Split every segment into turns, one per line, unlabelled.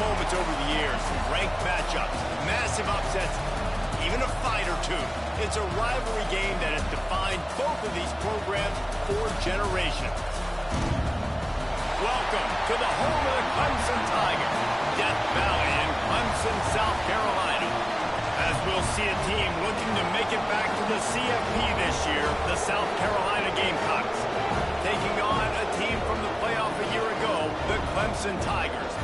moments over the years, some ranked matchups, massive upsets, even a fight or two. It's a rivalry game that has defined both of these programs for generations. Welcome to the home of the Clemson Tigers, Death Valley in Clemson, South Carolina. As we'll see a team looking to make it back to the CFB this year, the South Carolina Gamecocks, taking on a team from the playoff a year ago, the Clemson Tigers.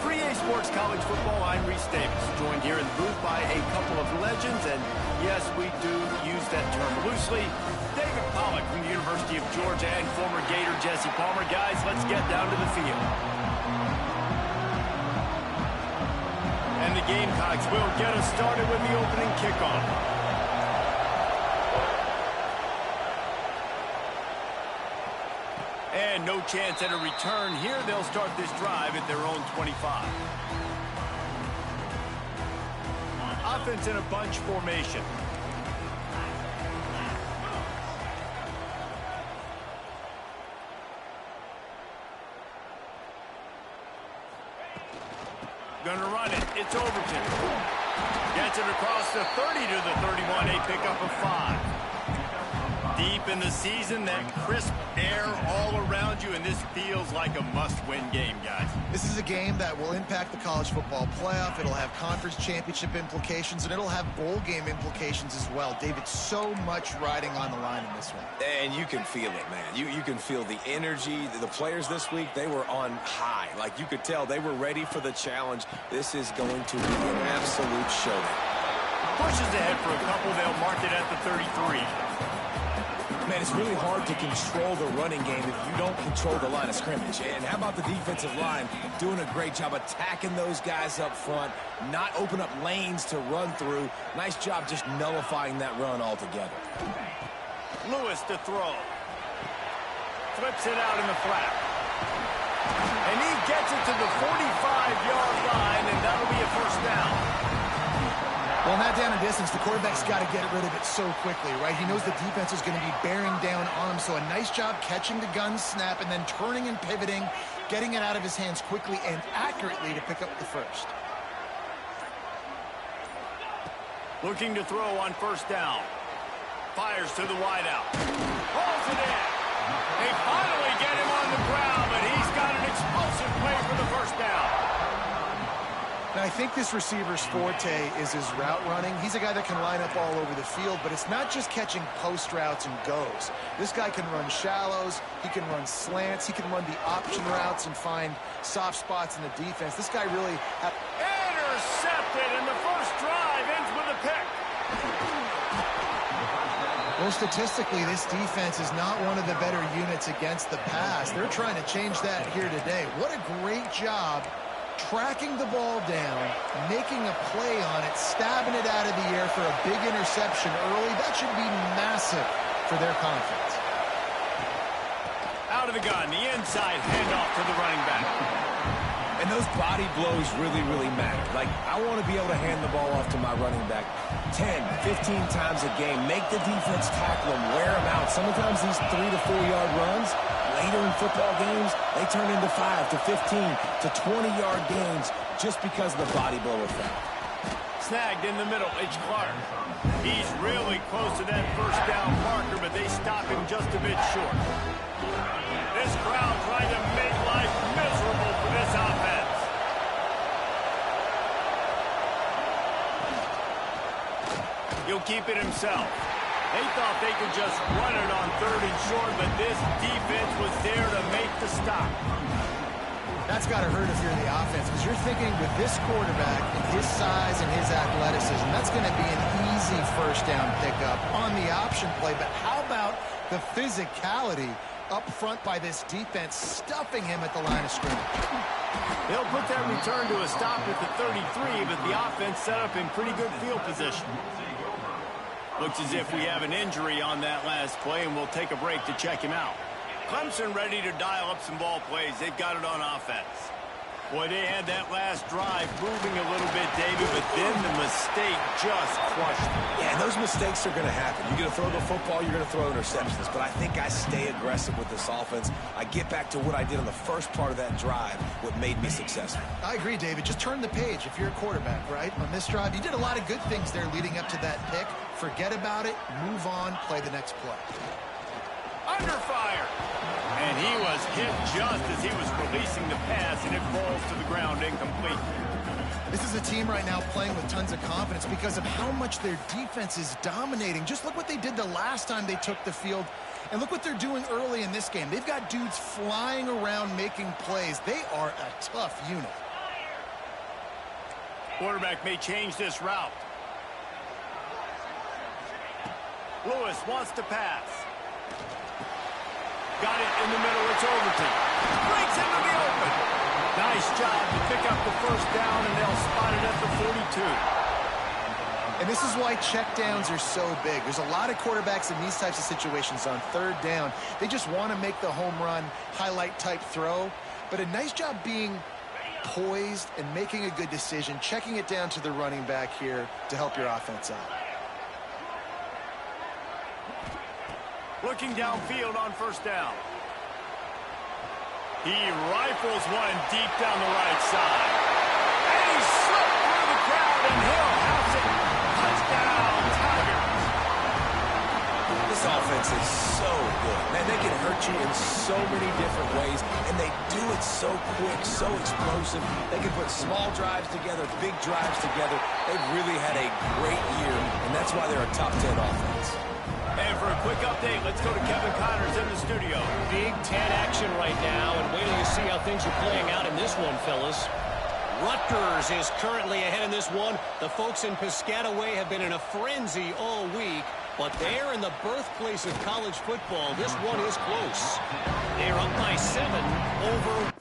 For EA Sports College Football, I'm Reese Davis, joined here in the booth by a couple of legends, and yes, we do use that term loosely. David Pollack from the University of Georgia and former Gator Jesse Palmer. Guys, let's get down to the field. And the Gamecocks will get us started with the opening kickoff. And no chance at a return here. They'll start this drive at their own 25. Offense in a bunch formation. Gonna run it. It's Overton. Gets it across the 30 to the 31. A pickup of 5. Deep in the season, that crisp air all around you, and this feels like a must-win game, guys.
This is a game that will impact the college football playoff. It'll have conference championship implications, and it'll have bowl game implications as well. David, so much riding on the line in this one.
And you can feel it, man. You can feel the energy. The players this week, they were on high. Like, you could tell they were ready for the challenge. This is going to be an absolute showdown.
Pushes ahead for a couple. They'll mark it at the 33.
Man, it's really hard to control the running game if you don't control the line of scrimmage. And how about the defensive line doing a great job attacking those guys up front, not open up lanes to run through. Nice job just nullifying that run altogether.
Lewis to throw. Flips it out in the flat. And he gets it to the 45-yard line, and that'll be a first down.
Well, in that down and distance, the quarterback's got to get rid of it so quickly, right? He knows the defense is going to be bearing down on him, so a nice job catching the gun snap and then turning and pivoting, getting it out of his hands quickly and accurately to pick up the first.
Looking to throw on first down. Fires to the wideout. Pulls it in. They finally get him on the ground, but he's got an explosive play for the first down.
Now, I think this receiver's forte is his route running. He's a guy that can line up all over the field, but it's not just catching post routes and goes. This guy can run shallows, he can run slants, he can run the option routes and find soft spots in the defense. This guy really...
Intercepted, and the first drive ends with a pick.
Well, statistically, this defense is not one of the better units against the pass. They're trying to change that here today. What a great job tracking the ball down, making a play on it, stabbing it out of the air for a big interception early. That should be massive for their confidence.
Out of the gun, the inside handoff to the running back.
And those body blows really, really matter. Like, I want to be able to hand the ball off to my running back 10, 15 times a game. Make the defense tackle them, wear them out. Sometimes these 3 to 4 yard runs, later in football games, they turn into 5 to 15 to 20-yard gains just because of the body blow effect.
Snagged in the middle, it's Clark. He's really close to that first down marker, but they stop him just a bit short. This crowd trying to make life miserable for this offense. He'll keep it himself. They thought they could just run it on 3rd and short, but this defense was there to make the stop.
That's got to hurt if you're the offense, because you're thinking with this quarterback and his size and his athleticism, that's going to be an easy first down pickup on the option play. But how about the physicality up front by this defense, stuffing him at the line of scrimmage?
They'll put that return to a stop at the 33, but the offense set up in pretty good field position. Looks as if we have an injury on that last play, and we'll take a break to check him out. Clemson ready to dial up some ball plays. They've got it on offense. Boy, they had that last drive moving a little bit, David, but then the mistake just crushed them.
Yeah, and those mistakes are going to happen. You're going to throw the football, you're going to throw interceptions. But I think I stay aggressive with this offense. I get back to what I did on the first part of that drive, what made me successful.
I agree, David. Just turn the page if you're a quarterback, right? On this drive, you did a lot of good things there leading up to that pick. Forget about it, move on, play the next play.
Under fire. And he was hit just as he was releasing the pass, and it falls to the ground incomplete.
This is a team right now playing with tons of confidence because of how much their defense is dominating. Just look what they did the last time they took the field, and look what they're doing early in this game. They've got dudes flying around making plays. They are a tough unit.
Quarterback may change this route. Lewis wants to pass. Got it in the middle. It's Overton. Breaks into the open. Nice job to pick up the first down, and they'll spot it at the 42.
And this is why checkdowns are so big. There's a lot of quarterbacks in these types of situations on third down. They just want to make the home run, highlight type throw. But a nice job being poised and making a good decision, checking it down to the running back here to help your offense out.
Looking downfield on first down. He rifles one deep down the right side. And he slipped through the crowd, and Hill has it. Touchdown, Tigers.
This offense is so good. Man, they can hurt you in so many different ways, and they do it so quick, so explosive. They can put small drives together, big drives together. They've really had a great year, and that's why they're a top 10 offense.
And for a quick update, let's go to Kevin Connors in the studio.
Big Ten action right now, and wait till you see how things are playing out in this one, fellas. Rutgers is currently ahead in this one. The folks in Piscataway have been in a frenzy all week, but they're in the birthplace of college football. This one is close. They're up by 7 over...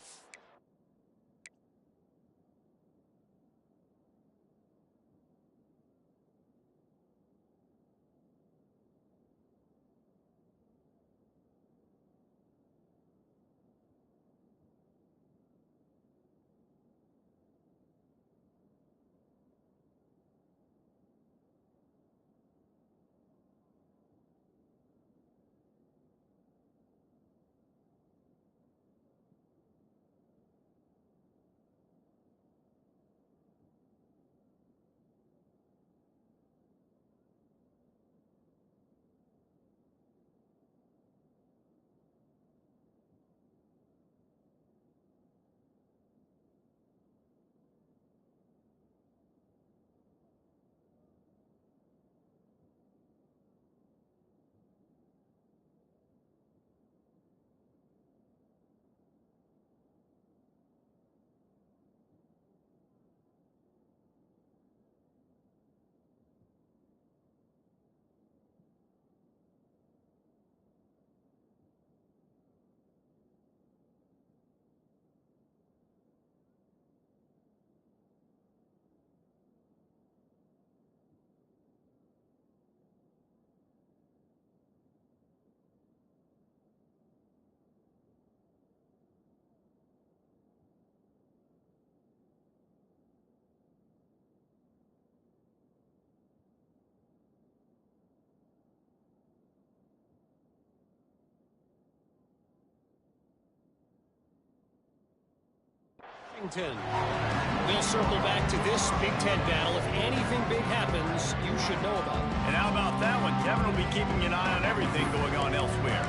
We'll circle back to this Big Ten battle. If anything big happens, you should know about it.
And how about that one? Kevin will be keeping an eye on everything going on elsewhere.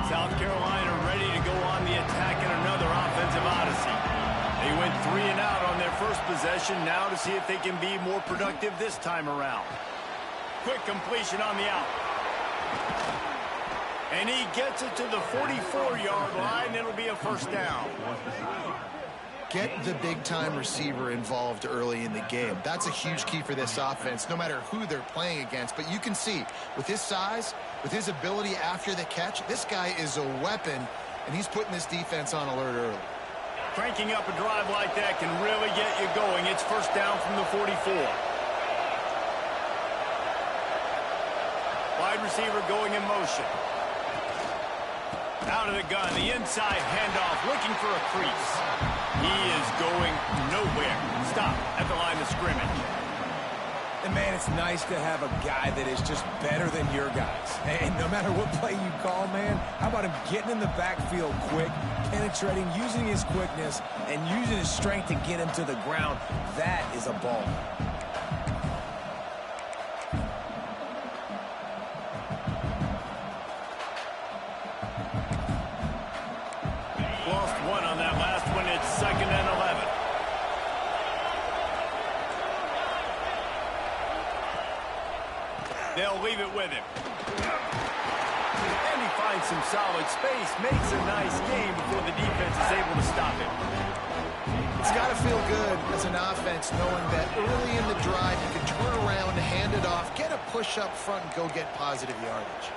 South Carolina ready to go on the attack in another offensive odyssey. They went 3 and out on their first possession, now to see if they can be more productive this time around. Quick completion on the out. And he gets it to the 44-yard line. It'll be a first down.
Get the big-time receiver involved early in the game. That's a huge key for this offense, no matter who they're playing against. But you can see, with his size, with his ability after the catch, this guy is a weapon, and he's putting this defense on alert early.
Cranking up a drive like that can really get you going. It's first down from the 44. Wide receiver going in motion. Out of the gun, the inside handoff, looking for a crease. He is going nowhere. Stop at the line of scrimmage.
And, man, it's nice to have a guy that is just better than your guys. And no matter what play you call, man, how about him getting in the backfield quick, penetrating, using his quickness, and using his strength to get him to the ground. That is a ball.
Lost one on that last one. It's 2nd and 11. They'll leave it with him. And he finds some solid space, makes a nice game before the defense is able to stop him.
It's got to feel good as an offense knowing that early in the drive you can turn around, hand it off, get a push up front, and go get positive yardage.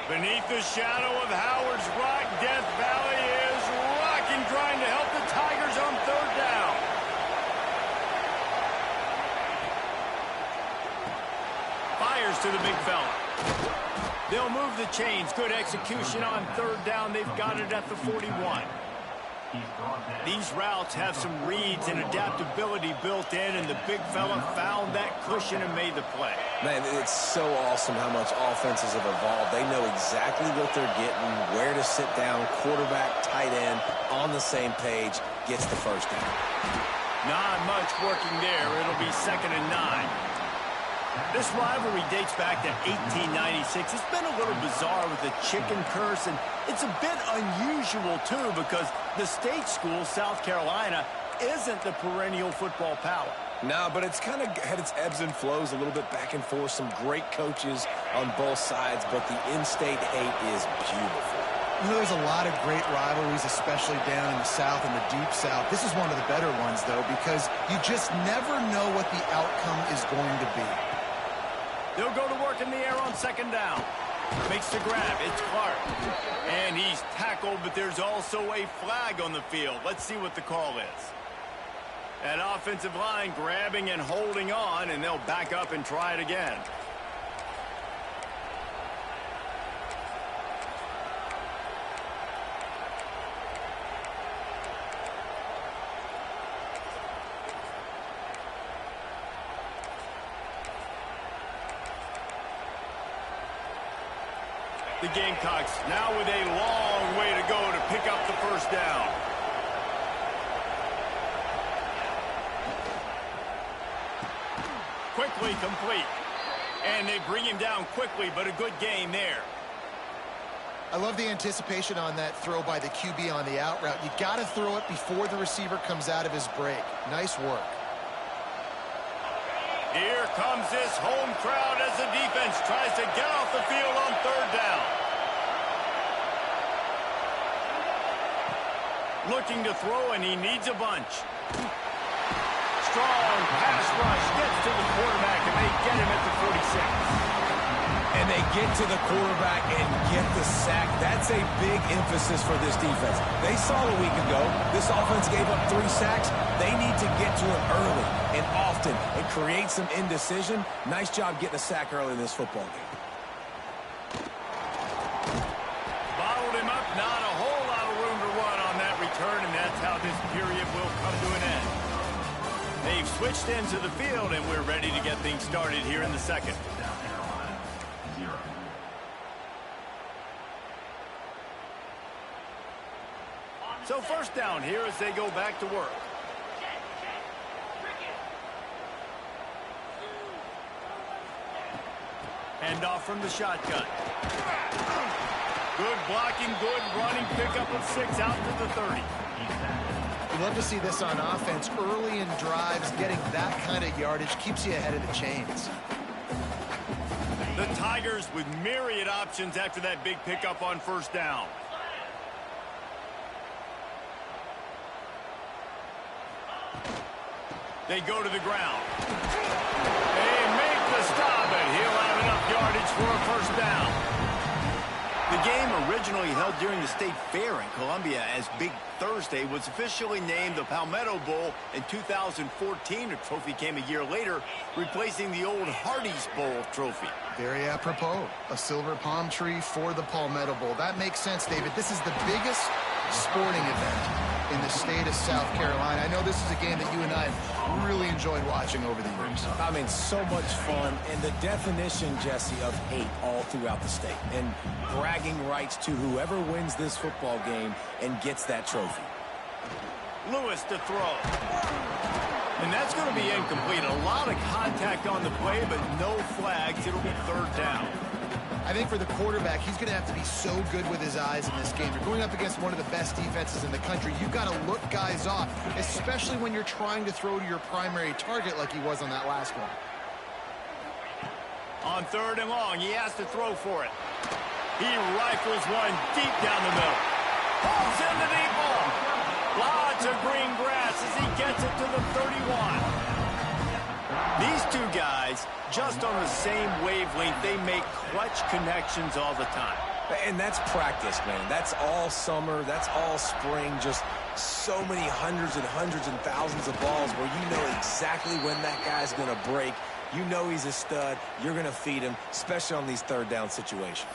Beneath the shadow of Howard's Rock, Death Valley is rocking, trying to help the Tigers on 3rd down. Fires to the big fella. They'll move the chains. Good execution on 3rd down. They've got it at the 41. These routes have some reads and adaptability built in, and the big fella found that cushion and made the play.
Man, it's so awesome how much offenses have evolved. They know exactly what they're getting, where to sit down, quarterback, tight end, on the same page, gets the first down.
Not much working there. It'll be 2nd and 9. This rivalry dates back to 1896. It's been a little bizarre with the chicken curse, and it's a bit unusual, too, because the state school, South Carolina, isn't the perennial football power.
No, but it's kind of had its ebbs and flows, a little bit back and forth, some great coaches on both sides, but the in-state hate is beautiful.
You know, there's a lot of great rivalries, especially down in the South and the Deep South. This is one of the better ones, though, because you just never know what the outcome is going to be.
They'll go to work in the air on 2nd down. Makes the grab. It's Clark. And he's tackled, but there's also a flag on the field. Let's see what the call is. That offensive line grabbing and holding on, and they'll back up and try it again. The Gamecocks now with a long way to go to pick up the 1st down. Quickly complete. And they bring him down quickly, but a good gain there.
I love the anticipation on that throw by the QB on the out route. You got to throw it before the receiver comes out of his break. Nice work.
Here comes this home crowd as the defense tries to get off the field on 3rd down. Looking to throw, and he needs a bunch. Strong pass rush gets to the quarterback, and they get him at the 46.
And they get to the quarterback and get the sack. That's a big emphasis for this defense. They saw a week ago, this offense gave up 3 sacks. They need to get to it early and often and create some indecision. Nice job getting a sack early in this football game.
Bottled him up, not a whole lot of room to run on that return, and that's how this period will come to an end. They've switched into the field, and we're ready to get things started here in the 2nd. So 1st down here as they go back to work. Hand off from the shotgun. Good blocking, good running, pickup of 6 out to the 30.
You love to see this on offense. Early in drives, getting that kind of yardage keeps you ahead of the chains.
The Tigers with myriad options after that big pickup on 1st down. They go to the ground. They make the stop, and he'll have enough yardage for a 1st down. The game, originally held during the State Fair in Columbia as Big Thursday, was officially named the Palmetto Bowl in 2014. The trophy came a year later, replacing the old Hardee's Bowl trophy.
Very apropos. A silver palm tree for the Palmetto Bowl. That makes sense, David. This is the biggest sporting event in the state of South Carolina. I know this is a game that you and I have really enjoyed watching over the years.
I mean, so much fun, and the definition, Jesse, of hate all throughout the state, and bragging rights to whoever wins this football game and gets that trophy.
Lewis to throw. And that's going to be incomplete. A lot of contact on the play, but no flags. It'll be third down.
I think for the quarterback, he's going to have to be so good with his eyes in this game. You're going up against one of the best defenses in the country. You've got to look guys off, especially when you're trying to throw to your primary target like he was on that last one.
On third and long, he has to throw for it. He rifles one deep down the middle. Pulls in the deep ball. Lots of green grass as he gets it to the 31. These two guys, just on the same wavelength, they make clutch connections all the time.
And that's practice, man. That's all summer. That's all spring. Just so many hundreds and thousands of balls where you know exactly when that guy's going to break. You know he's a stud. You're going to feed him, especially on these third down situations.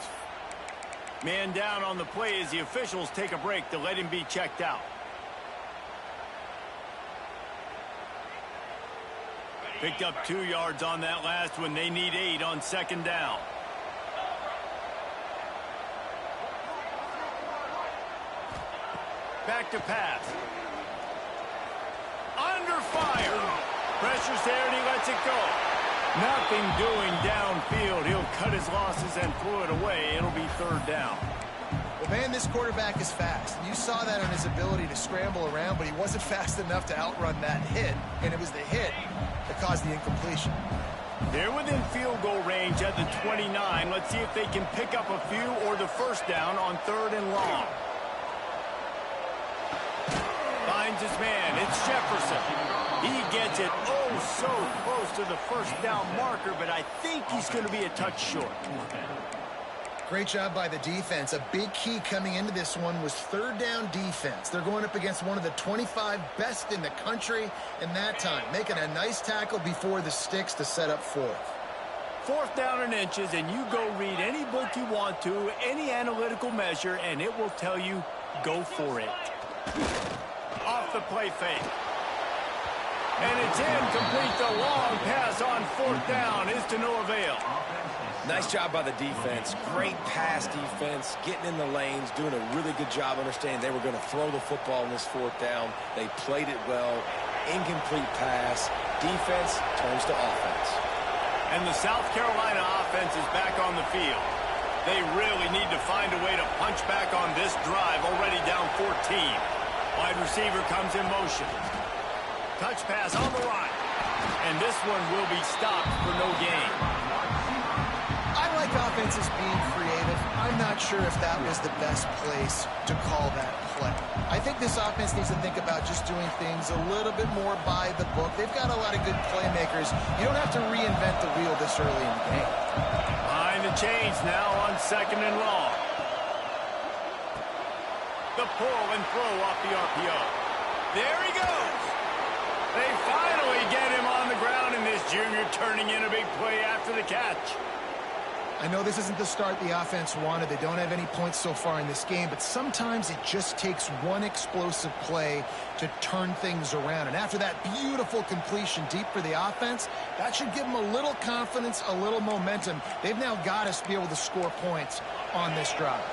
Man down on the play as the officials take a break to let him be checked out. Picked up 2 yards on that last one. They need 8 on second down. Back to pass. Under fire. Pressure's there and he lets it go. Nothing doing downfield. He'll cut his losses and throw it away. It'll be third down.
Well, man, this quarterback is fast. You saw that on his ability to scramble around, but he wasn't fast enough to outrun that hit, and it was the hit that caused the incompletion.
They're within field goal range at the 29. Let's see if they can pick up a few or the first down on third and long. Finds his man. It's Jefferson. He gets it so close to the first down marker, but I think he's going to be a touch short.
Great job by the defense. A big key coming into this one was third down defense. They're going up against one of the 25 best in the country in that time, making a nice tackle before the sticks to set up fourth.
Fourth down and inches, and you go read any book you want to, any analytical measure, and it will tell you, go for it. Off the play fake. And it's incomplete. The long pass on fourth down is to no avail.
Nice job by the defense. Great pass defense, getting in the lanes, doing a really good job understanding they were going to throw the football in this fourth down. They played it well. Incomplete pass. Defense turns to offense.
And the South Carolina offense is back on the field. They really need to find a way to punch back on this drive, already down 14. Wide receiver comes in motion. Touch pass on the right. And this one will be stopped for no gain.
I like offenses being creative. I'm not sure if that was the best place to call that play. I think this offense needs to think about just doing things a little bit more by the book. They've got a lot of good playmakers. You don't have to reinvent the wheel this early in the game.
Behind the chains now on second and long. The pull and throw off the RPO. There he goes. They finally get him on the ground, and this junior turning in a big play after the catch.
I know this isn't the start the offense wanted. They don't have any points so far in this game, but sometimes it just takes one explosive play to turn things around. And after that beautiful completion deep for the offense, that should give them a little confidence, a little momentum. They've now got us to be able to score points on this drive.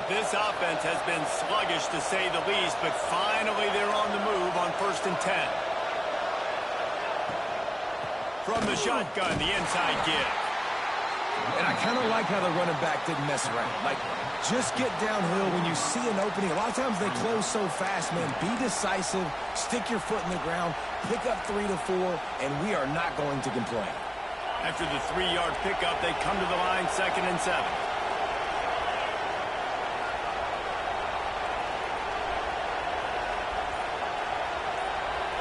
This offense has been sluggish, to say the least, but finally they're on the move on 1st and 10. From the shotgun, the inside give.
And I kind of like how the running back didn't mess around. Like, just get downhill when you see an opening. A lot of times they close so fast, man. Be decisive, stick your foot in the ground, pick up 3 to 4, and we are not going to complain.
After the 3-yard pickup, they come to the line 2nd and 7.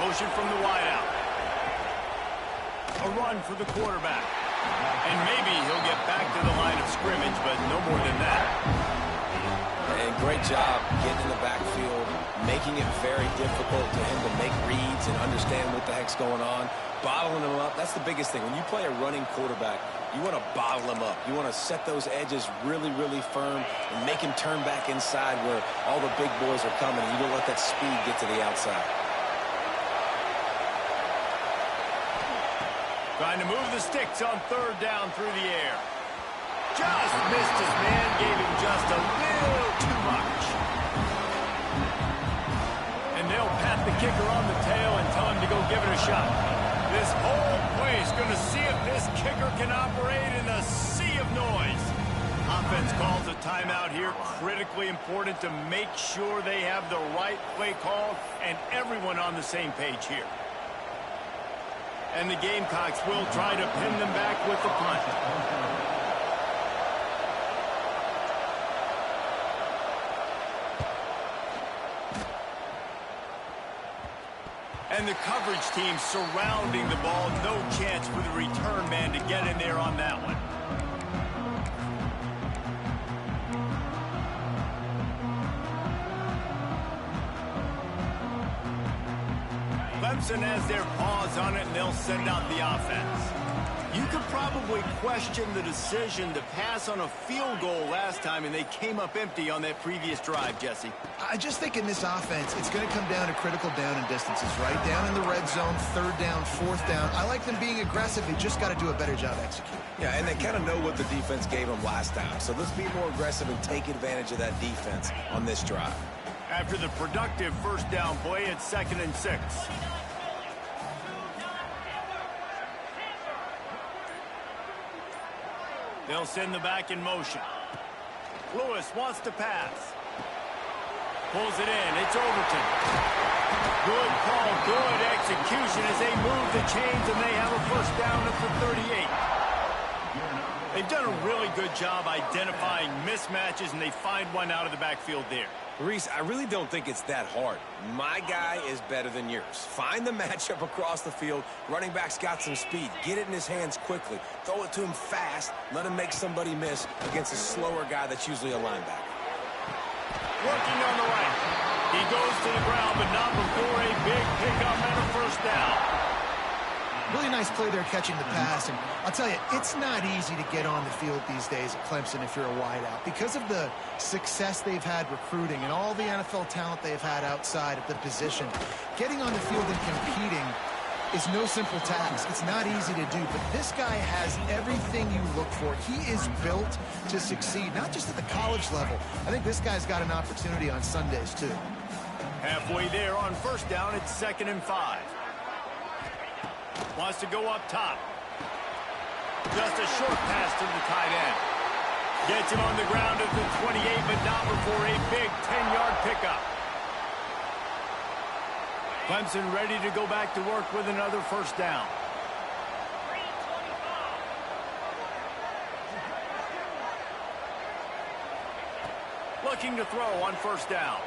Motion from the wideout. A run for the quarterback. And maybe he'll get back to the line of scrimmage, but no more than that.
And great job getting in the backfield, making it very difficult to him to make reads and understand what the heck's going on. Bottling him up, that's the biggest thing. When you play a running quarterback, you want to bottle him up. You want to set those edges really, really firm and make him turn back inside where all the big boys are coming. You don't let that speed get to the outside.
Trying to move the sticks on third down through the air. Just missed his man, gave him just a little too much. And they'll pat the kicker on the tail and tell him to go give it a shot. This whole place going to see if this kicker can operate in a sea of noise. Offense calls a timeout here. Critically important to make sure they have the right play call and everyone on the same page here. And the Gamecocks will try to pin them back with the punt. And the coverage team surrounding the ball. No chance for the return man to get in there on that one. Clemson has their paws on it, and they'll send out the offense. You could probably question the decision to pass on a field goal last time, and they came up empty on that previous drive, Jesse.
I just think in this offense, it's going to come down to critical down and distances, right? Down in the red zone, third down, fourth down. I like them being aggressive. They just got to do a better job executing.
Yeah, and they kind of know what the defense gave them last time. So let's be more aggressive and take advantage of that defense on this drive.
After the productive first down play, it's 2nd and 6. They'll send the back in motion. Lewis wants to pass. Pulls it in. It's Overton. Good call, good execution as they move the chains, and they have a first down at the 38. They've done a really good job identifying mismatches, and they find one out of the backfield there.
Reese, I really don't think it's that hard. My guy is better than yours. Find the matchup across the field. Running back's got some speed. Get it in his hands quickly. Throw it to him fast. Let him make somebody miss against a slower guy that's usually a linebacker.
Working on the right. He goes to the ground, but not before a big pickup and a first down.
Really nice play there catching the pass. And I'll tell you, it's not easy to get on the field these days at Clemson if you're a wideout. Because of the success they've had recruiting and all the NFL talent they've had outside of the position, getting on the field and competing is no simple task. It's not easy to do, but this guy has everything you look for. He is built to succeed, not just at the college level. I think this guy's got an opportunity on Sundays, too.
Halfway there on first down, it's 2nd and 5. Wants to go up top. Just a short pass to the tight end. Gets him on the ground at the 28, but not before a big 10-yard pickup. Clemson ready to go back to work with another first down. Looking to throw on first down.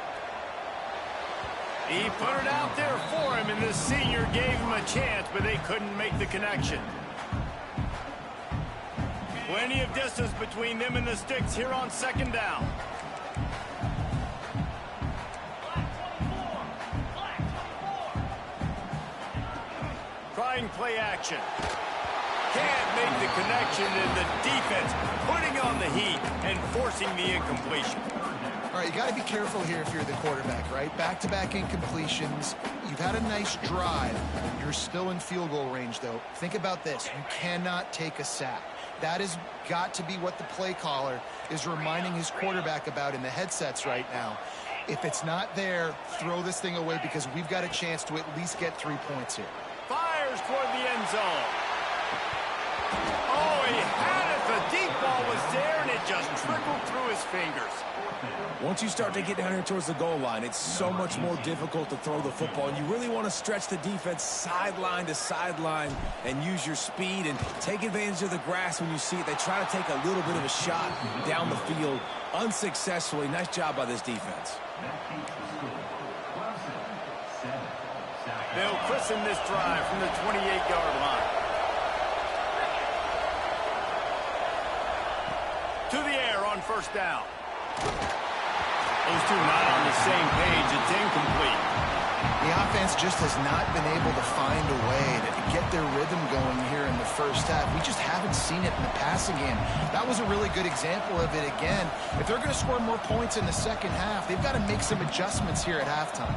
He put it out there for him, and the senior gave him a chance, but they couldn't make the connection. Plenty of distance between them and the sticks here on 2nd down. Trying play action. Can't make the connection, and the defense putting on the heat and forcing the incompletion.
All right, you got to be careful here if you're the quarterback, right? Back-to-back incompletions. You've had a nice drive. You're still in field goal range, though. Think about this. You cannot take a sack. That has got to be what the play caller is reminding his quarterback about in the headsets right now. If it's not there, throw this thing away because we've got a chance to at least get 3 points here.
Fires toward the end zone. Oh, he had it. The deep ball was there, and it just trickled through his fingers.
Once you start to get down here towards the goal line, it's so much more difficult to throw the football. And you really want to stretch the defense sideline to sideline and use your speed and take advantage of the grass when you see it. They try to take a little bit of a shot down the field unsuccessfully. Nice job by this defense.
They'll christen this drive from the 28-yard line. first down. Those two not on the same page. It's incomplete.
The offense just has not been able to find a way to get their rhythm going here in the first half. We just haven't seen it in the passing game. That was a really good example of it again. If they're going to score more points in the second half, they've got to make some adjustments here at halftime.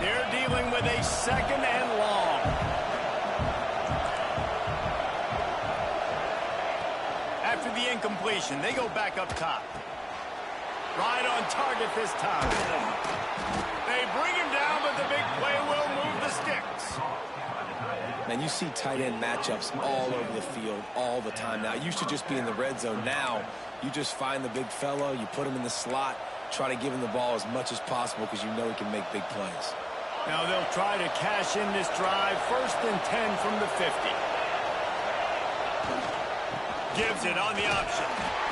They're dealing with a second and long. After the incompletion, they go back up top. Right on target this time. They bring him down, but the big play will move the sticks.
Man, you see tight end matchups all over the field all the time now. It used to just be in the red zone. Now, you just find the big fellow, you put him in the slot, try to give him the ball as much as possible because you know he can make big plays.
Now they'll try to cash in this drive. 1st and 10 from the 50. Gives it on the option.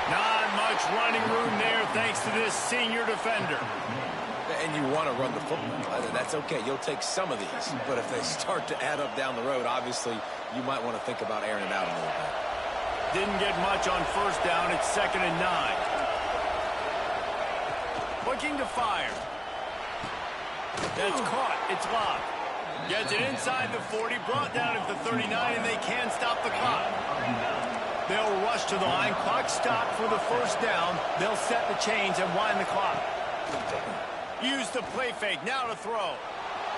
Not much running room there thanks to this senior defender.
And you want to run the football. That's okay. You'll take some of these. But if they start to add up down the road, obviously, you might want to think about airing it out a little bit.
Didn't get much on first down. It's 2nd and 9. Looking to fire. That's caught. It's locked. Gets it inside the 40. Brought down at the 39, and they can't stop the clock. They'll rush to the line. Clock stopped for the first down. They'll set the chains and wind the clock. Use the play fake. Now to throw.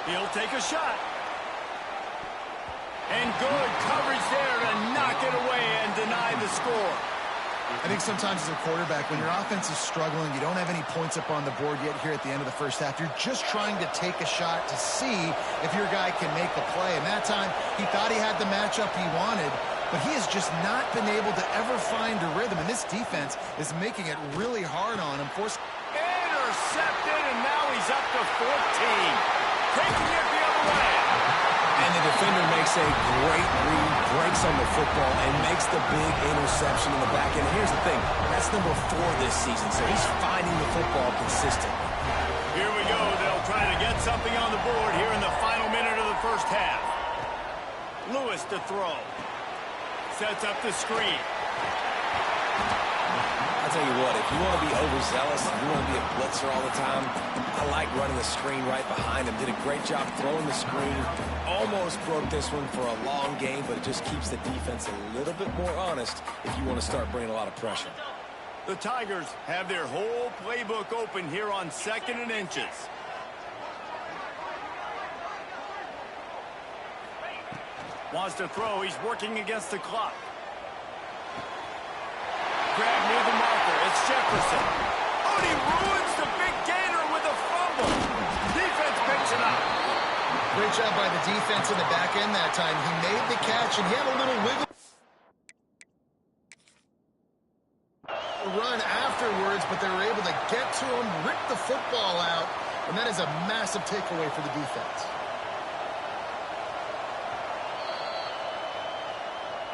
He'll take a shot. And good coverage there to knock it away and deny the score.
I think sometimes as a quarterback, when your offense is struggling, you don't have any points up on the board yet here at the end of the first half. You're just trying to take a shot to see if your guy can make a play. And that time, he thought he had the matchup he wanted, but he has just not been able to ever find a rhythm. And this defense is making it really hard on him.
Intercepted, and now he's up to 14. Taking it the other way.
And the defender makes a great read, breaks on the football, and makes the big interception in the back end. And here's the thing, that's number 4 this season, so he's finding the football consistently.
Here we go. They'll try to get something on the board here in the final minute of the first half. Lewis to throw. Sets up the screen.
I'll tell you what, if you want to be overzealous, if you want to be a blitzer all the time, I like running the screen right behind him. Did a great job throwing the screen. Almost broke this one for a long game, but it just keeps the defense a little bit more honest if you want to start bringing a lot of pressure.
The Tigers have their whole playbook open here on 2nd and inches. Wants to throw. He's working against the clock. Grab near the marker. It's Jefferson. Oh, and he ruins the big gainer with a fumble. Defense picks it up.
Great job by the defense in the back end that time. He made the catch, and he had a little wiggle run afterwards, but they were able to get to him, rip the football out, and that is a massive takeaway for the defense.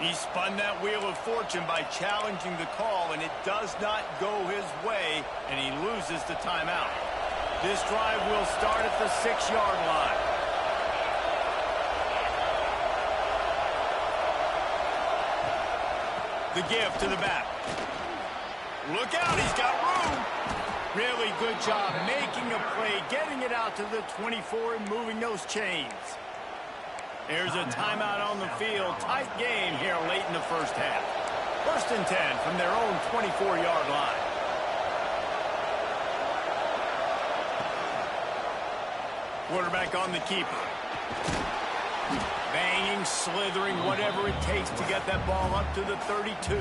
He spun that wheel of fortune by challenging the call, and it does not go his way, and he loses the timeout. This drive will start at the 6-yard line. The give to the back. Look out, he's got room. Really good job making a play, getting it out to the 24 and moving those chains. There's a timeout on the field. Tight game here late in the first half. 1st and 10 from their own 24-yard line. Quarterback on the keeper. Banging, slithering, whatever it takes to get that ball up to the 32.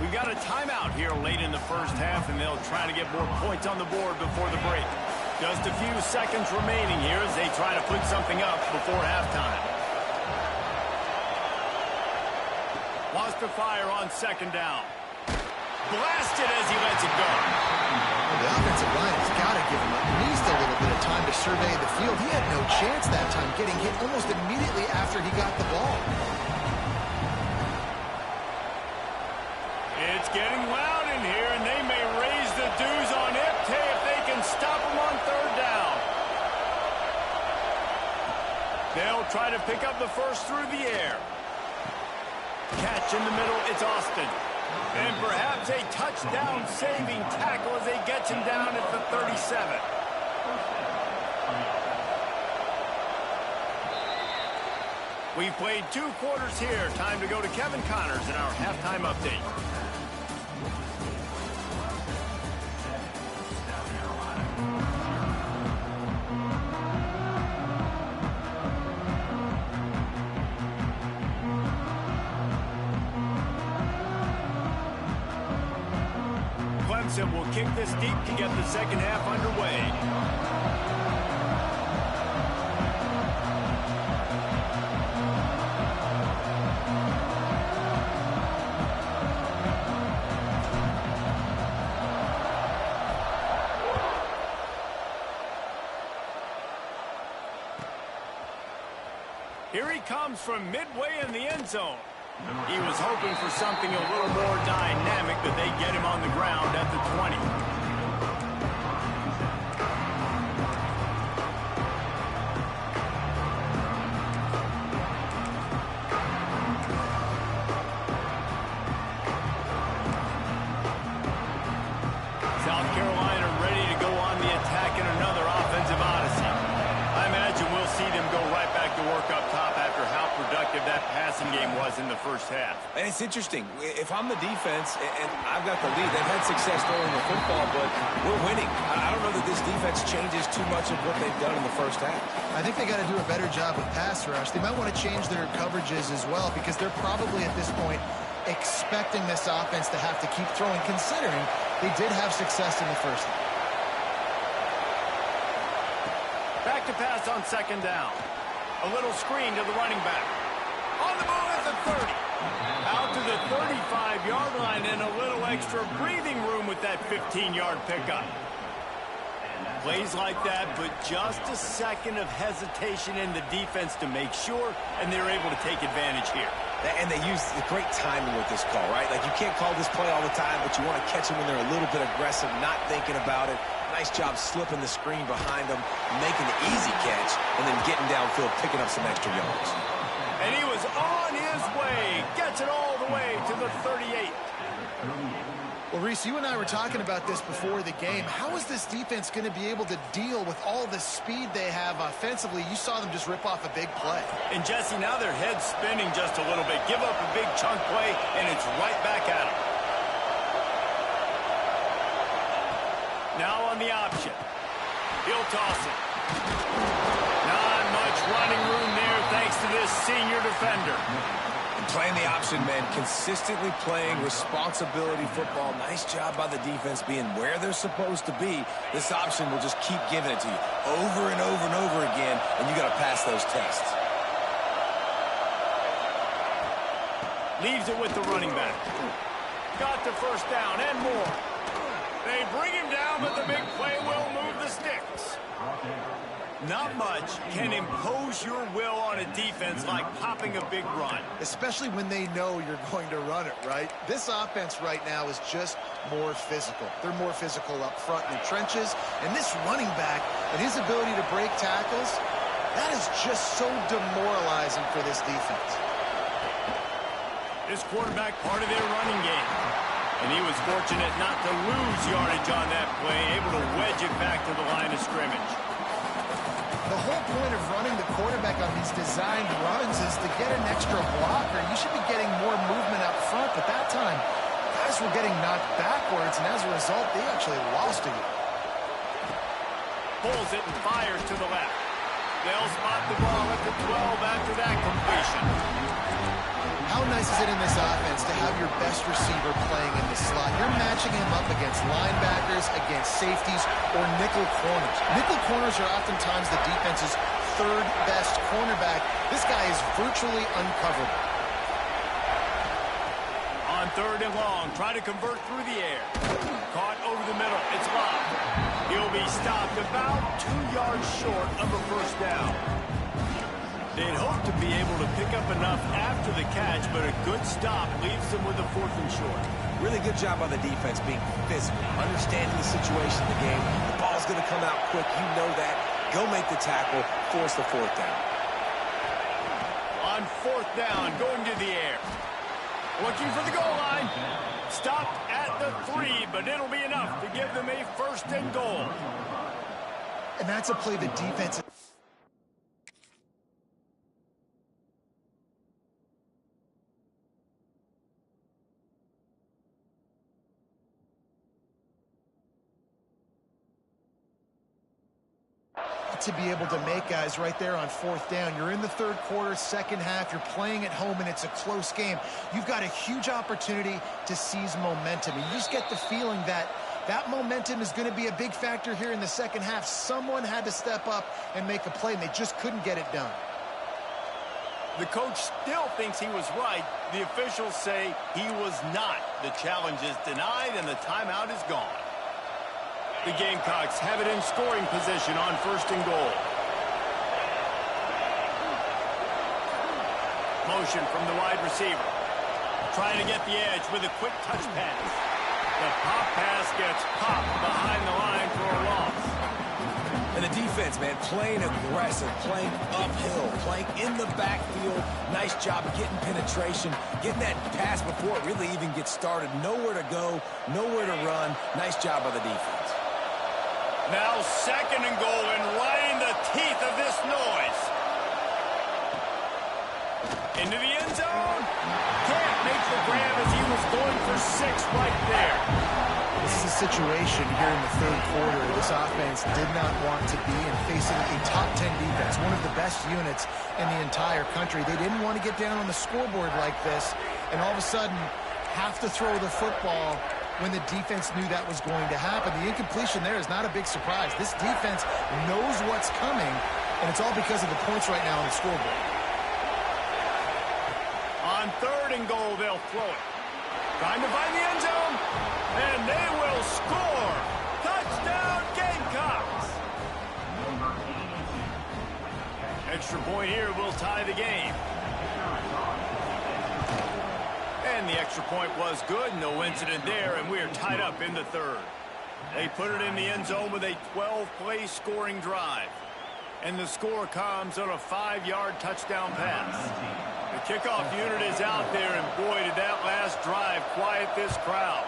We've got a timeout here late in the first half, and they'll try to get more points on the board before the break. Just a few seconds remaining here as they try to put something up before halftime. Wants to fire on 2nd down. Blasted as he lets it go.
The offensive line has got to give him at least a little bit of time to survey the field. He had no chance that time, getting hit almost immediately after he got the ball.
It's getting loud in here, and they may raise the dues on Ipte if they can stop him on 3rd down. They'll try to pick up the first through the air. Catch in the middle, it's Austin. And perhaps a touchdown-saving tackle as they get him down at the 37. We've played 2 quarters here. Time to go to Kevin Connors in our halftime update. Clemson will kick this deep to get the second half underway. Here he comes from midway in the end zone. He was hoping for something a little more dynamic, but they get him on the ground at the 20. South Carolina ready to go on the attack in another offensive odyssey. I imagine we'll see them go right back to work up top after how productive that passing game was in the first half.
And it's interesting. If I'm the defense and I've got the lead, they've had success throwing the football, but we're winning. I don't know that this defense changes too much of what they've done in the first half.
I think they got to do a better job with pass rush. They might want to change their coverages as well because they're probably at this point expecting this offense to have to keep throwing, considering they did have success in the first half.
Back to pass on second down. A little screen to the running back. On the move at the 30. Out to the 35-yard line and a little extra breathing room with that 15-yard pickup. Plays like that, but just a second of hesitation in the defense to make sure, and they're able to take advantage here.
And they use the great timing with this call, right? Like, you can't call this play all the time, but you want to catch them when they're a little bit aggressive, not thinking about it. Nice job slipping the screen behind them, making the easy catch, and then getting downfield, picking up some extra yards.
And he was on his way. Gets it all the way to the 38.
Well, Reese, you and I were talking about this before the game. How is this defense going to be able to deal with all the speed they have offensively? You saw them just rip off a big play.
And, Jesse, now their head's spinning just a little bit. Give up a big chunk play, and it's right back at them. Now on the option. He'll toss it. Not much running room there thanks to this senior defender.
Playing the option, man, consistently playing responsibility football. Nice job by the defense being where they're supposed to be. This option will just keep giving it to you over and over and over again, and you got to pass those tests.
Leaves it with the running back. Got the first down and more. They bring him down, but the big play will move the sticks. Not much can impose your will on a defense like popping a big run.
Especially when they know you're going to run it, right? This offense right now is just more physical. They're more physical up front in the trenches. And this running back and his ability to break tackles, that is just so demoralizing for this defense.
This quarterback part of their running game. And he was fortunate not to lose yardage on that play, able to wedge it back to the line of scrimmage.
The whole point of running the quarterback on these designed runs is to get an extra blocker. You should be getting more movement up front, but that time, guys were getting knocked backwards, and as a result, they actually lost to you.
Pulls it and fires to the left. They'll spot the ball at the 12 after that completion.
How nice is it in this offense to have your best receiver playing in the slot? You're matching him up against linebackers, against safeties, or nickel corners. Nickel corners are oftentimes the defense's third best cornerback. This guy is virtually uncoverable.
On third and long, try to convert through the air. Caught over the middle. It's locked. He'll be stopped about 2 yards short of a first down. They'd hope to be able to pick up enough after the catch, but a good stop leaves them with a 4th and short.
Really good job by the defense being physical, understanding the situation in the game. The ball's going to come out quick. You know that. Go make the tackle, force the 4th down.
On 4th down, going to the air. Looking for the goal line. Stopped at the 3, but it'll be enough to give them a 1st and goal.
And that's a play the defense... to be able to make, guys, right there on 4th down. You're in the 3rd quarter, 2nd half. You're playing at home, and it's a close game. You've got a huge opportunity to seize momentum. And you just get the feeling that that momentum is going to be a big factor here in the 2nd half. Someone had to step up and make a play, and they just couldn't get it done.
The coach still thinks he was right. The officials say he was not. The challenge is denied, and the timeout is gone. The Gamecocks have it in scoring position on 1st and goal. Motion from the wide receiver. Trying to get the edge with a quick touch pass. The pop pass gets popped behind the line for a loss.
And the defense, man, playing aggressive, playing uphill, playing in the backfield. Nice job getting penetration, getting that pass before it really even gets started. Nowhere to go, nowhere to run. Nice job by the defense.
Now 2nd and goal, and right in the teeth of this noise. Into the end zone. Can't make the grab as he was going for 6 right there.
This is a situation here in the 3rd quarter. This offense did not want to be in facing a top 10 defense, one of the best units in the entire country. They didn't want to get down on the scoreboard like this, and all of a sudden have to throw the football when the defense knew that was going to happen. The incompletion there is not a big surprise. This defense knows what's coming, and it's all because of the points right now on the scoreboard.
On 3rd and goal, they'll throw it. Trying to find the end zone, and they will score. Touchdown, Gamecocks! Extra point here will tie the game. And the extra point was good. No incident there, and we are tied up in the 3rd. They put it in the end zone with a 12-play scoring drive. And the score comes on a 5-yard touchdown pass. The kickoff unit is out there, and boy, did that last drive quiet this crowd.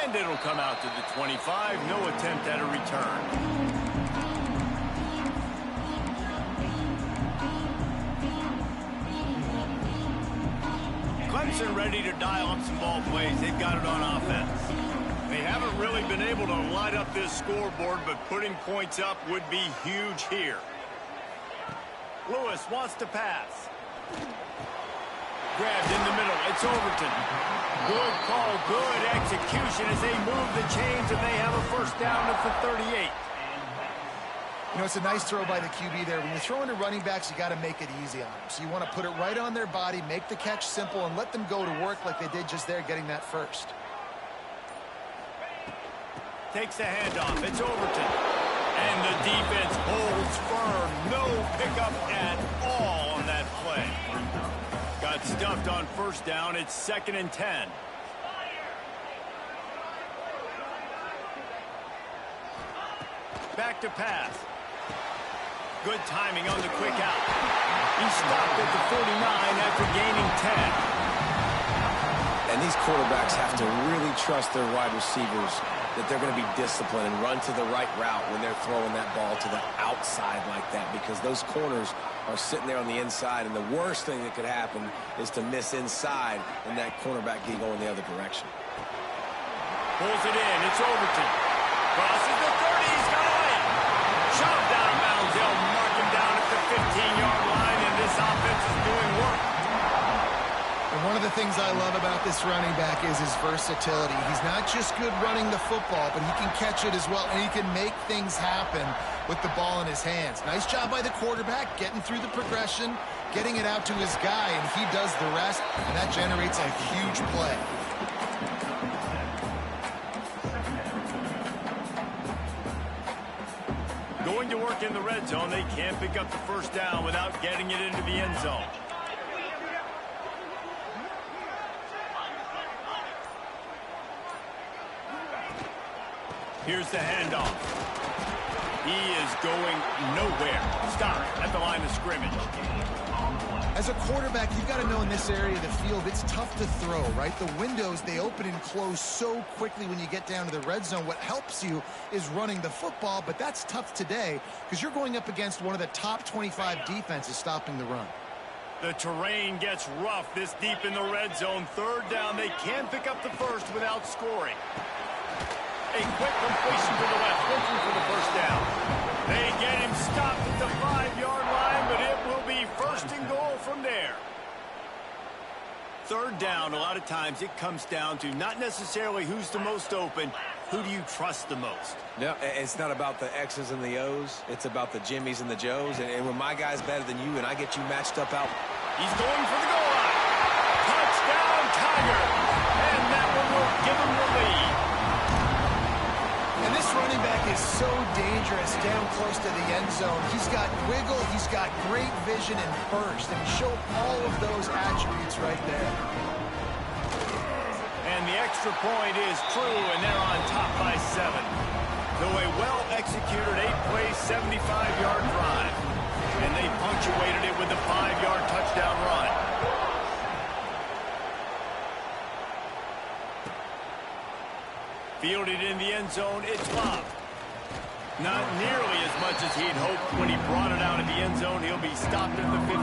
And it'll come out to the 25. No attempt at a return. Clemson ready to dial up some ball plays. They've got it on offense. They haven't really been able to light up this scoreboard, but putting points up would be huge here. Lewis wants to pass. Grabbed in the middle. It's Overton. Good call, good execution as they move the chains, and they have a 1st down at the 38.
You know, it's a nice throw by the QB there. When you're throwing to running backs, you got to make it easy on them. So you want to put it right on their body, make the catch simple, and let them go to work like they did just there, getting that 1st.
Takes the handoff. It's Overton. And the defense holds firm. No pickup at all on that play. Got stuffed on 1st down. It's 2nd and 10. Back to pass. Good timing on the quick out. He stopped at the 49 after gaining 10.
And these quarterbacks have to really trust their wide receivers that they're going to be disciplined and run to the right route when they're throwing that ball to the outside like that, because those corners are sitting there on the inside, and the worst thing that could happen is to miss inside and that cornerback be going the other direction.
Pulls it in. It's Overton. Crosses the 30. He's got away. Shoved out of bounds. They'll mark him down at the 15-yard line, and this offense is doing work.
And one of the things I love about this running back is his versatility. He's not just good running the football, but he can catch it as well, and he can make things happen with the ball in his hands. Nice job by the quarterback, getting through the progression, getting it out to his guy, and he does the rest, and that generates a huge play.
Going to work in the red zone. They can't pick up the 1st down without getting it into the end zone. Here's the handoff. He is going nowhere. Stop at the line of scrimmage.
As a quarterback, you've got to know in this area of the field, it's tough to throw, right? The windows, they open and close so quickly when you get down to the red zone. What helps you is running the football, but that's tough today because you're going up against one of the top 25 defenses stopping the run.
The terrain gets rough this deep in the red zone. Third down, they can pick up the first without scoring. A quick completion to the left, looking for the first down. They get him stopped at the 5-yard line, but it will be first and goal from there. Third down, a lot of times it comes down to not necessarily who's the most open, who do you trust the most?
No, it's not about the X's and the O's. It's about the Jimmies and the Joes. And when my guy's better than you and I get you matched up out.
He's going for the goal line. Touchdown, Tiger. And that one will give him the lead.
And this running back is so dangerous down close to the end zone. He's got wiggle, he's got great vision and burst, and he showed all of those attributes right there.
And the extra point is true, and they're on top by 7. So a well-executed 8-play, 75-yard drive. And they punctuated it with a 5-yard touchdown run. Fielded in the end zone, it's Bob. Not nearly as much as he'd hoped when he brought it out of the end zone. He'll be stopped at the 15.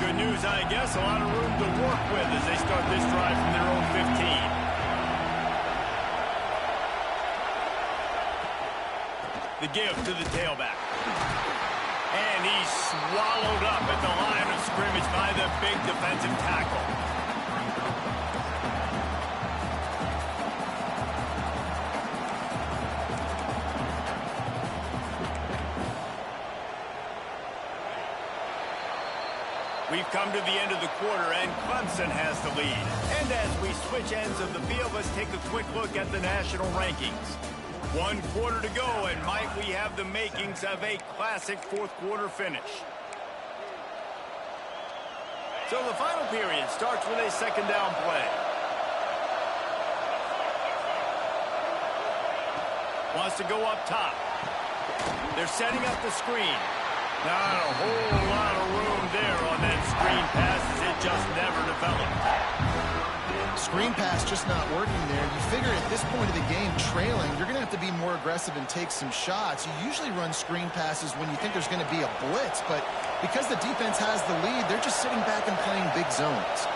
Good news, I guess. A lot of room to work with as they start this drive from their own 15. The give to the tailback. And he's swallowed up at the line of scrimmage by the big defensive tackle. We've come to the end of the quarter, and Clemson has the lead. And as we switch ends of the field, let's take a quick look at the national rankings. 1 quarter to go, and Mike, we have the makings of a classic fourth-quarter finish. So the final period starts with a second down play. Wants to go up top. They're setting up the screen. Not a whole lot of room there on that screen pass as it just never developed.
Screen pass just not working there. You figure at this point of the game, trailing, you're going to have to be more aggressive and take some shots. You usually run screen passes when you think there's going to be a blitz, but because the defense has the lead, they're just sitting back and playing big zones.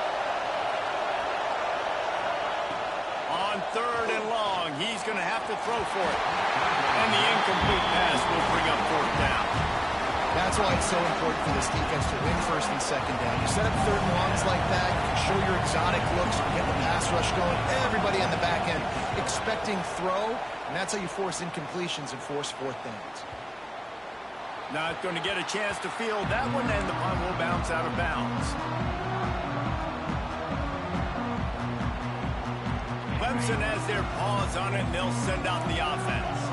On third and long, he's going to have to throw for it. And the incomplete pass will bring up fourth down.
That's why it's so important for this defense to win first and second down. You set up third and longs like that, you can show your exotic looks, you can get the pass rush going, everybody on the back end expecting throw, and that's how you force incompletions and force fourth downs.
Not going to get a chance to field that one, and the punt will bounce out of bounds. Clemson has their paws on it, and they'll send out the offense.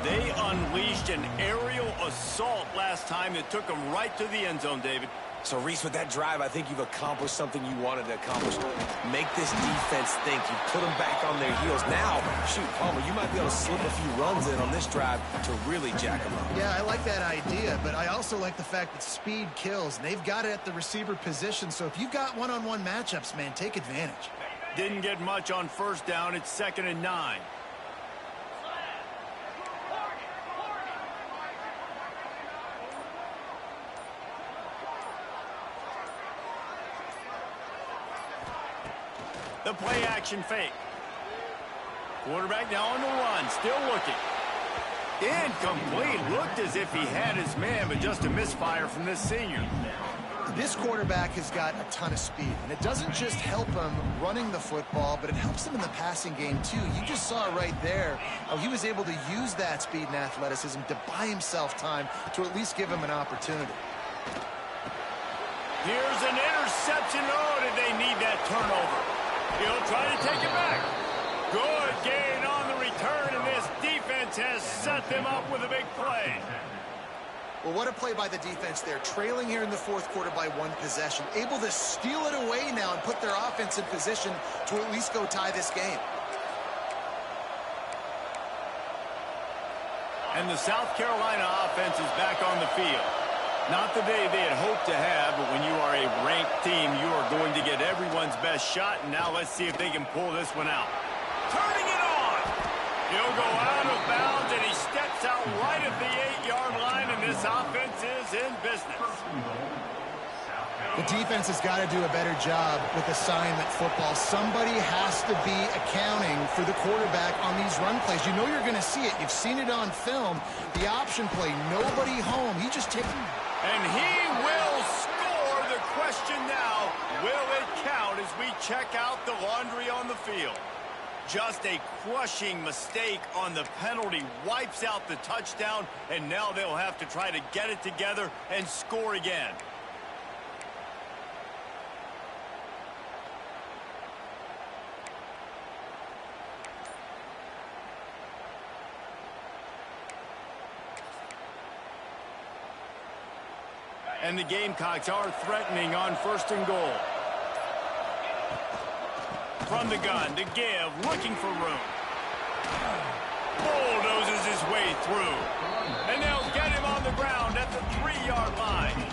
They unleashed an aerial assault last time that took them right to the end zone, David.
So, Reese, with that drive, I think you've accomplished something you wanted to accomplish. Make this defense think. You put them back on their heels. Now, shoot, Palmer, you might be able to slip a few runs in on this drive to really jack them up.
Yeah, I like that idea, but I also like the fact that speed kills. And they've got it at the receiver position, so if you've got one-on-one matchups, man, take advantage.
Didn't get much on first down. It's 2nd and 9. The play action fake. Quarterback now on the run, still looking. Incomplete. Looked as if he had his man, but just a misfire from this senior.
This quarterback has got a ton of speed, and it doesn't just help him running the football, but it helps him in the passing game, too. You just saw right there how he was able to use that speed and athleticism to buy himself time to at least give him an opportunity.
Here's an interception. Oh, did they need that turnover? He'll try to take it back. Good gain on the return, and this defense has set them up with a big play.
Well, what a play by the defense there. Trailing here in the fourth quarter by 1 possession. Able to steal it away now and put their offense in position to at least go tie this game.
And the South Carolina offense is back on the field. Not the day they had hoped to have, but when you are a ranked team, you are going to get everyone's best shot. And now let's see if they can pull this one out. Turning it on. He'll go out of bounds, and he steps out right at the 8-yard line, and this offense is in business.
The defense has got to do a better job with assignment football. Somebody has to be accounting for the quarterback on these run plays. You know you're going to see it. You've seen it on film. The option play, nobody home. He just takes...
And he will score. The question now, will it count as we check out the laundry on the field? Just a crushing mistake on the penalty wipes out the touchdown, and now they'll have to try to get it together and score again. And the Gamecocks are threatening on 1st and goal. From the gun to give, looking for room. Bulldozes his way through. And they'll get him on the ground at the 3-yard line.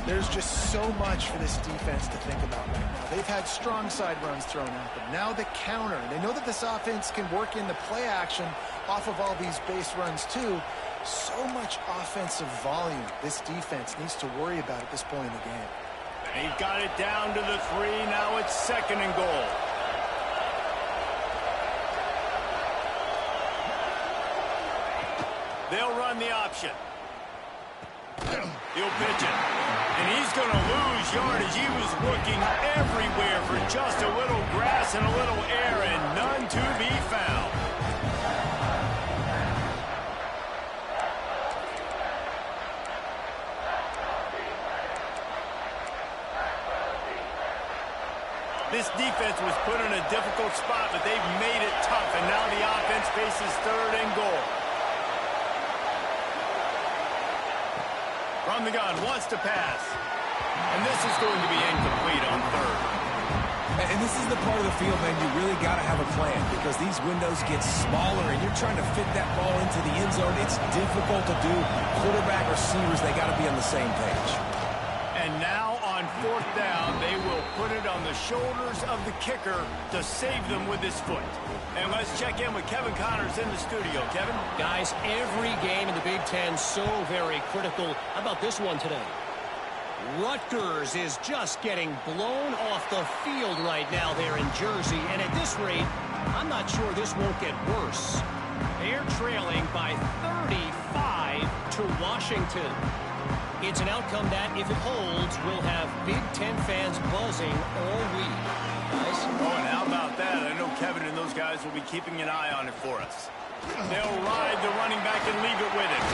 There's just so much for this defense to think about right now. They've had strong side runs thrown at them. Now the counter. They know that this offense can work in the play action off of all these base runs too. So much offensive volume this defense needs to worry about at this point in the game.
They've got it down to the 3. Now it's 2nd and goal. They'll run the option. He'll pitch it. And he's going to lose yardage. He was looking everywhere for just a little grass and a little air, and none to be found. This defense was put in a difficult spot, but they've made it tough, and now the offense faces 3rd and goal. From the gun, wants to pass. And this is going to be incomplete on 3rd.
And this is the part of the field, man, you really got to have a plan because these windows get smaller and you're trying to fit that ball into the end zone. It's difficult to do. Quarterback, receivers, they got to be on the same page.
And now on 4th down, they will put it on the shoulders of the kicker to save them with his foot. And let's check in with Kevin Connors in the studio. Kevin?
Guys, every game in the Big Ten so very critical. How about this one today? Rutgers is just getting blown off the field right now there in Jersey. And at this rate, I'm not sure this won't get worse. They're trailing by 35 to Washington. It's an outcome that, if it holds, will have Big Ten fans buzzing all week. Guys?
Oh, and how about that? I know Kevin and those guys will be keeping an eye on it for us. They'll ride the running back and leave it with him.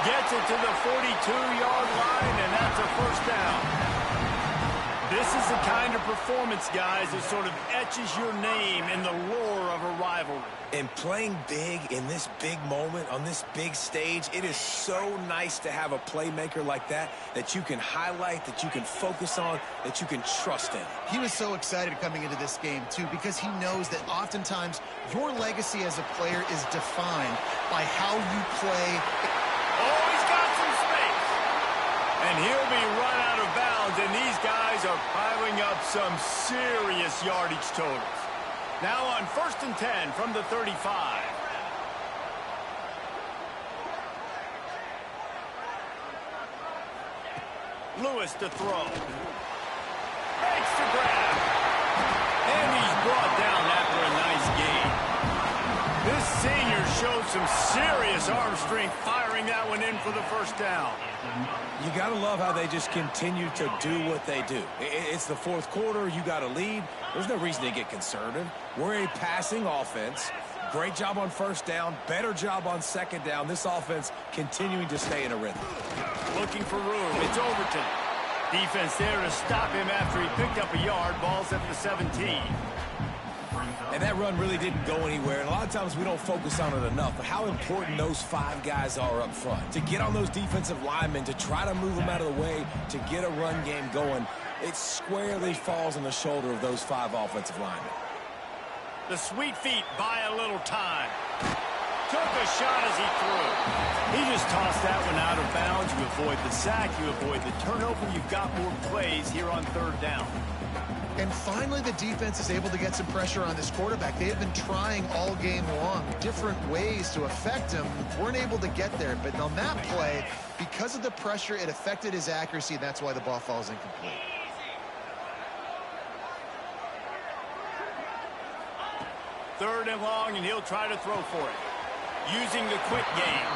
Gets it to the 42-yard line, and that's a 1st down. This is the kind of performance, guys, that sort of etches your name in the lore of a rivalry.
And playing big in this big moment, on this big stage, it is so nice to have a playmaker like that that you can highlight, that you can focus on, that you can trust in.
He was so excited coming into this game, too, because he knows that oftentimes your legacy as a player is defined by how you play.
Oh, he's got some space. And he'll be run out of bounds, and these guys are piling up some serious yardage totals. Now on 1st and 10 from the 35. Lewis to throw. Makes the grab. And he's brought down after a nice gain. This senior showed some serious arm strength firing that one in for the 1st down.
You got to love how they just continue to do what they do. It's the 4th quarter. You got a lead. There's no reason to get conservative. We're a passing offense. Great job on 1st down. Better job on 2nd down. This offense continuing to stay in a rhythm.
Looking for room. It's Overton. Defense there to stop him after he picked up a yard. Ball's at the 17.
And that run really didn't go anywhere. And a lot of times we don't focus on it enough. But how important those 5 guys are up front. To get on those defensive linemen, to try to move them out of the way, to get a run game going, it squarely falls on the shoulder of those 5 offensive linemen.
The sweet feet buy a little time. Took a shot as he threw. He just tossed that one out of bounds. You avoid the sack. You avoid the turnover. You've got more plays here on 3rd down.
And finally, the defense is able to get some pressure on this quarterback. They have been trying all game long different ways to affect him. Weren't able to get there. But on that play, because of the pressure, it affected his accuracy. And that's why the ball falls incomplete.
Third and long, and he'll try to throw for it. Using the quick game.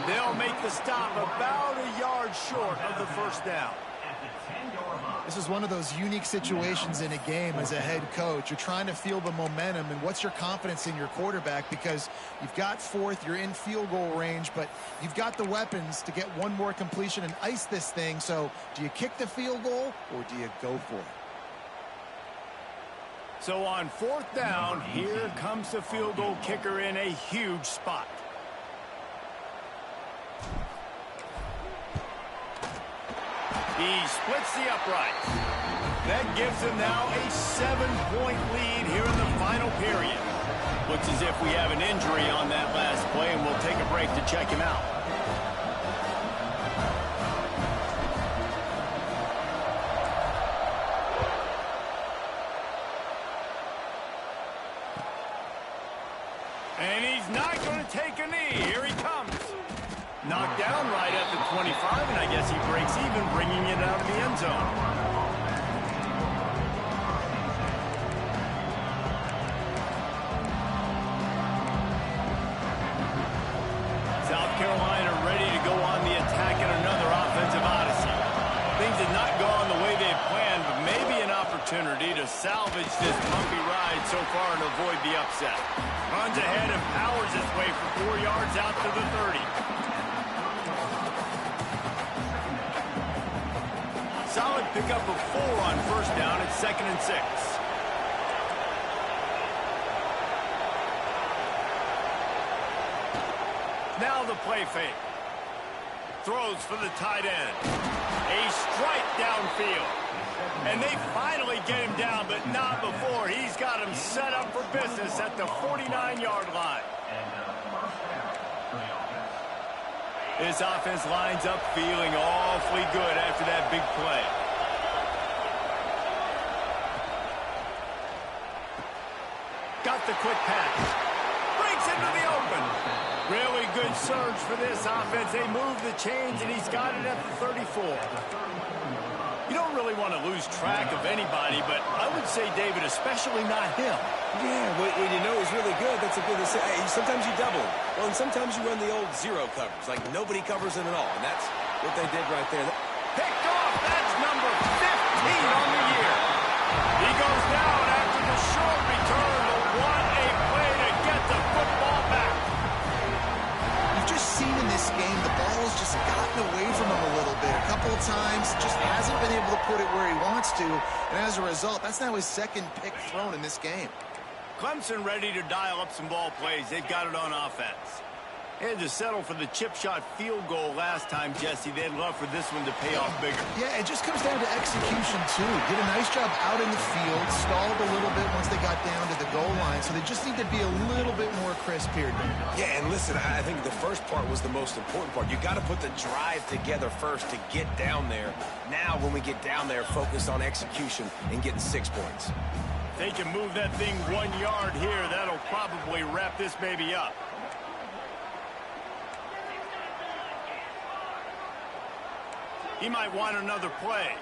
They'll make the stop about a yard short of the 1st down.
This is one of those unique situations in a game as a head coach. You're trying to feel the momentum, and what's your confidence in your quarterback, because you've got 4th, you're in field goal range, but you've got the weapons to get one more completion and ice this thing. So do you kick the field goal or do you go for it?
So on 4th down, here comes the field goal kicker in a huge spot. He splits the uprights. That gives him now a 7-point lead here in the final period. Looks as if we have an injury on that last play, and we'll take a break to check him out. And he's not going to take a knee. Here he comes. Knocked down right at the 25, and I guess he breaks even, bringing it out of the end zone. South Carolina ready to go on the attack in another offensive odyssey. Things did not go on the way they had planned, but maybe an opportunity to salvage this bumpy ride so far and avoid the upset. Runs ahead and powers his way for 4 yards out to the 30. Solid pickup of 4 on 1st down. It's 2nd and 6. Now the play fake. Throws for the tight end. A strike downfield. And they finally get him down, but not before. He's got him set up for business at the 49-yard line. This offense lines up feeling awfully good after that big play. Got the quick pass. Breaks into the open. Really good surge for this offense. They move the chains, and he's got it at the 34. You don't really want to lose track of anybody, but I would say, David, especially not him.
Yeah, when you know he's really good, that's a good to say. Hey, sometimes you double him. Well, and sometimes you run the old 0 coverage, like nobody covers him at all, and that's what they did right there.
Picked off. That's number 15 on the year. He goes down after the short return, but what a play to get the football back.
You've just seen in this game, the ball has just gotten away from him a little bit. A couple of times, just hasn't been able to put it where he wants to, and as a result, that's now his 2nd pick thrown in this game.
Clemson ready to dial up some ball plays. They've got it on offense. They had to settle for the chip shot field goal last time, Jesse. They'd love for this one to pay off bigger.
Yeah, it just comes down to execution, too. Did a nice job out in the field, stalled a little bit once they got down to the goal line, so they just need to be a little bit more crisp here.
Yeah, and listen, I think the first part was the most important part. You got to put the drive together first to get down there. Now, when we get down there, focus on execution and getting 6 points.
They can move that thing 1 yard here. That'll probably wrap this baby up. He might want another play.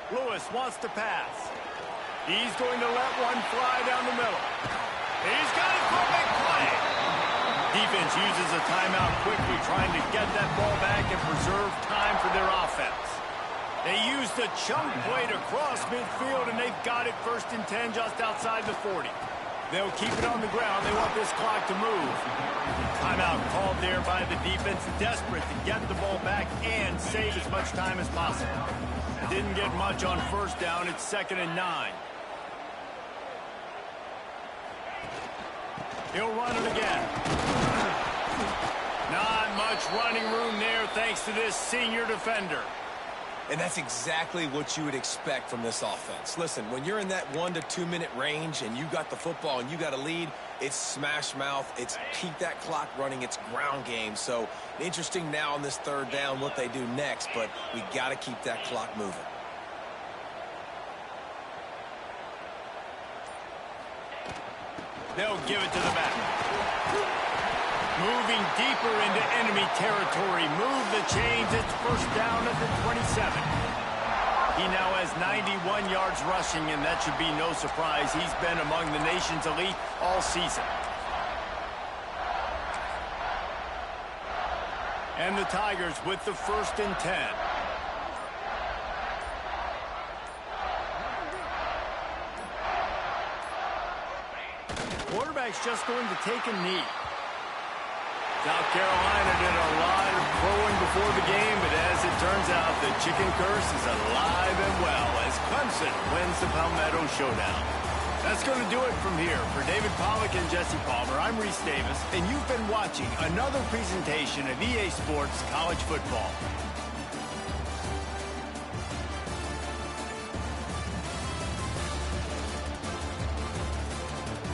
Lewis wants to pass. He's going to let one fly down the middle. He's got it for a big play. Defense uses a timeout quickly, trying to get that ball back and preserve time for their offense. They used a chunk play to cross midfield, and they've got it 1st and 10 just outside the 40. They'll keep it on the ground. They want this clock to move. Timeout called there by the defense, desperate to get the ball back and save as much time as possible. Didn't get much on 1st down. It's 2nd and 9. He'll run it again. Not much running room there thanks to this senior defender.
And that's exactly what you would expect from this offense. Listen, when you're in that 1 to 2 minute range and you got the football and you got a lead, it's smash mouth, it's keep that clock running, it's ground game. So interesting now on this third down what they do next, but we got to keep that clock moving.
They'll give it to the back. Moving deeper into enemy territory. Move the chains. It's first down at the 27. He now has 91 yards rushing, and that should be no surprise. He's been among the nation's elite all season. And the Tigers with the 1st and 10. Quarterback's just going to take a knee. South Carolina did a lot of throwing before the game, but as it turns out, the chicken curse is alive and well as Clemson wins the Palmetto Showdown. That's going to do it from here. For David Pollack and Jesse Palmer, I'm Reese Davis, and you've been watching another presentation of EA Sports College Football.